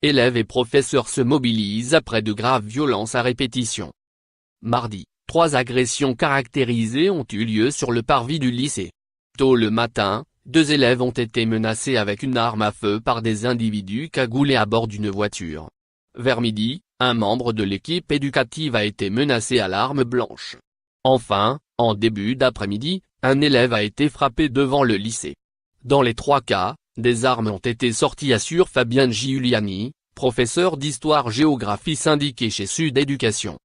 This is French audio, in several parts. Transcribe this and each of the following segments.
élèves et professeurs se mobilisent après de graves violences à répétition. Mardi, 3 agressions caractérisées ont eu lieu sur le parvis du lycée. Tôt le matin, 2 élèves ont été menacés avec une arme à feu par des individus cagoulés à bord d'une voiture. Vers midi, un membre de l'équipe éducative a été menacé à l'arme blanche. Enfin, en début d'après-midi, un élève a été frappé devant le lycée. Dans les 3 cas, des armes ont été sorties, assure Fabien Giuliani, professeur d'histoire-géographie syndiqué chez Sud Éducation.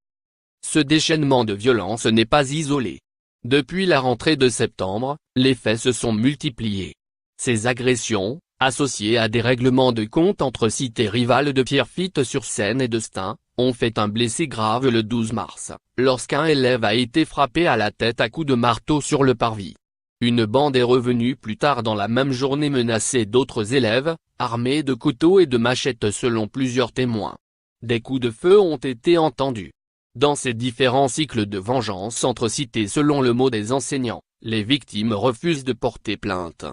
Ce déchaînement de violence n'est pas isolé. Depuis la rentrée de septembre, les faits se sont multipliés. Ces agressions, associées à des règlements de compte entre cités rivales de Pierrefitte-sur-Seine et de Stein, ont fait un blessé grave le 12 mars, lorsqu'un élève a été frappé à la tête à coups de marteau sur le parvis. Une bande est revenue plus tard dans la même journée menacer d'autres élèves, armés de couteaux et de machettes selon plusieurs témoins. Des coups de feu ont été entendus. Dans ces différents cycles de vengeance entre cités selon le mot des enseignants, les victimes refusent de porter plainte.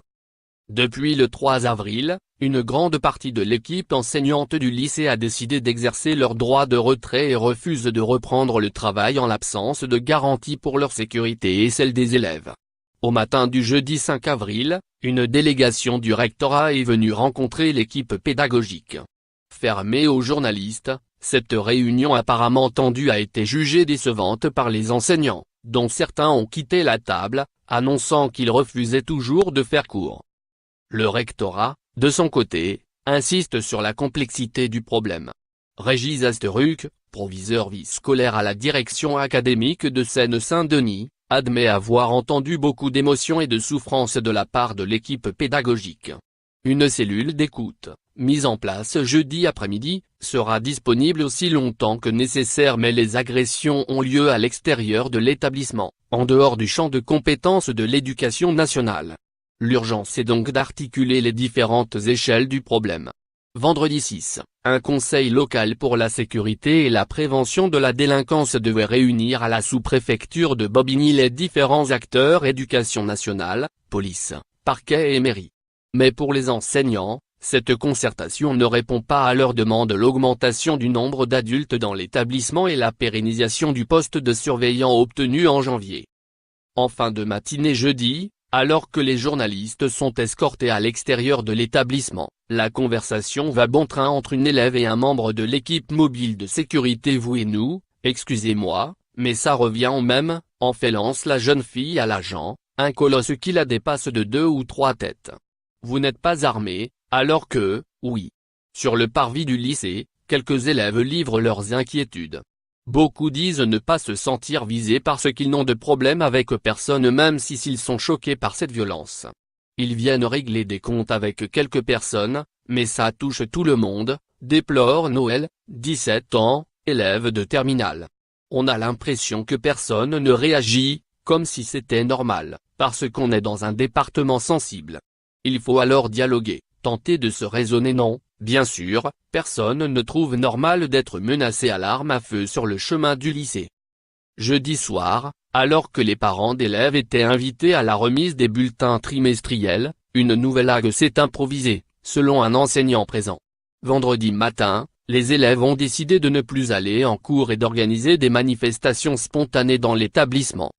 Depuis le 3 avril, une grande partie de l'équipe enseignante du lycée a décidé d'exercer leur droit de retrait et refuse de reprendre le travail en l'absence de garantie pour leur sécurité et celle des élèves. Au matin du jeudi 5 avril, une délégation du rectorat est venue rencontrer l'équipe pédagogique. Fermée aux journalistes, cette réunion apparemment tendue a été jugée décevante par les enseignants, dont certains ont quitté la table, annonçant qu'ils refusaient toujours de faire cours. Le rectorat, de son côté, insiste sur la complexité du problème. Régis Asteruc, proviseur vie scolaire à la direction académique de Seine-Saint-Denis, admet avoir entendu beaucoup d'émotions et de souffrances de la part de l'équipe pédagogique. Une cellule d'écoute, mise en place jeudi après-midi, sera disponible aussi longtemps que nécessaire, mais les agressions ont lieu à l'extérieur de l'établissement, en dehors du champ de compétences de l'éducation nationale. L'urgence est donc d'articuler les différentes échelles du problème. Vendredi 6, un conseil local pour la sécurité et la prévention de la délinquance devait réunir à la sous-préfecture de Bobigny les différents acteurs éducation nationale, police, parquet et mairie. Mais pour les enseignants, cette concertation ne répond pas à leur demande. L'augmentation du nombre d'adultes dans l'établissement et la pérennisation du poste de surveillant obtenu en janvier. En fin de matinée jeudi, alors que les journalistes sont escortés à l'extérieur de l'établissement, la conversation va bon train entre une élève et un membre de l'équipe mobile de sécurité. Vous et nous, excusez-moi, mais ça revient au même, en fait lance la jeune fille à l'agent, un colosse qui la dépasse de 2 ou 3 têtes. Vous n'êtes pas armé, alors que, oui. Sur le parvis du lycée, quelques élèves livrent leurs inquiétudes. Beaucoup disent ne pas se sentir visés parce qu'ils n'ont de problème avec personne, même s'ils sont choqués par cette violence. Ils viennent régler des comptes avec quelques personnes, mais ça touche tout le monde, déplore Noël, 17 ans, élève de terminale. On a l'impression que personne ne réagit, comme si c'était normal, parce qu'on est dans un département sensible. Il faut alors dialoguer, tenter de se raisonner. Non, bien sûr, personne ne trouve normal d'être menacé à l'arme à feu sur le chemin du lycée. Jeudi soir, alors que les parents d'élèves étaient invités à la remise des bulletins trimestriels, une nouvelle hague s'est improvisée, selon un enseignant présent. Vendredi matin, les élèves ont décidé de ne plus aller en cours et d'organiser des manifestations spontanées dans l'établissement.